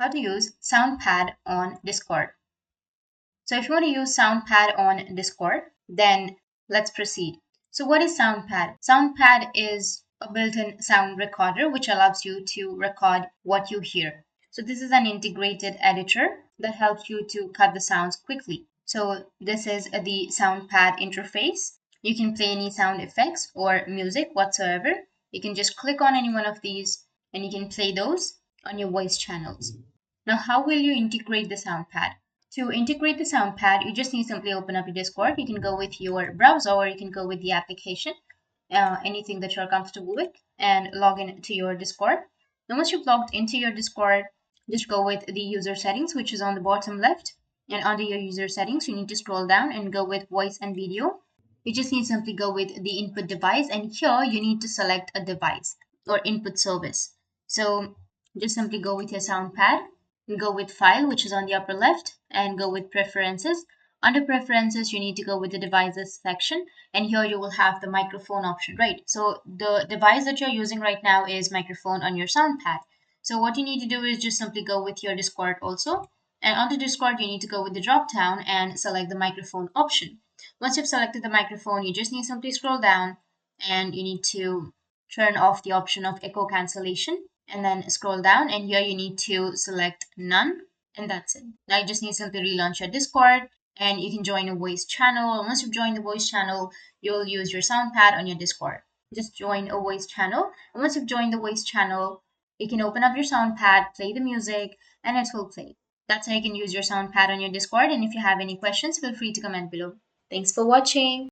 how to use Soundpad on Discord. So if you want to use Soundpad on Discord, then let's proceed. So what is Soundpad? Soundpad is a built-in sound recorder which allows you to record what you hear. So this is an integrated editor that helps you to cut the sounds quickly. So this is the Soundpad interface. You can play any sound effects or music whatsoever. You can just click on any one of these and you can play those on your voice channels. Now, how will you integrate the Soundpad? To integrate the Soundpad, you just need to simply open up your Discord. You can go with your browser or you can go with the application, anything that you're comfortable with, and log in to your Discord. Now, once you've logged into your Discord, just go with the user settings, which is on the bottom left. And under your user settings, you need to scroll down and go with voice and video. You just need to simply go with the input device, and here you need to select a device or input service. So just simply go with your Soundpad and go with file, which is on the upper left, and go with preferences. Under preferences, you need to go with the devices section, and here you will have the microphone option, right? So the device that you're using right now is microphone on your Soundpad. So what you need to do is just simply go with your Discord also, and on the Discord, you need to go with the drop down and select the microphone option. Once you've selected the microphone, you just need to simply scroll down and you need to turn off the option of echo cancellation and then scroll down, and here you need to select none, and that's it. Now you just need to simply relaunch your Discord and you can join a voice channel. Once you've joined the voice channel, you'll use your Soundpad on your Discord. Just join a voice channel, and once you've joined the voice channel, you can open up your Soundpad, play the music, and it will play. That's how you can use your Soundpad on your Discord, and if you have any questions, feel free to comment below. Thanks for watching.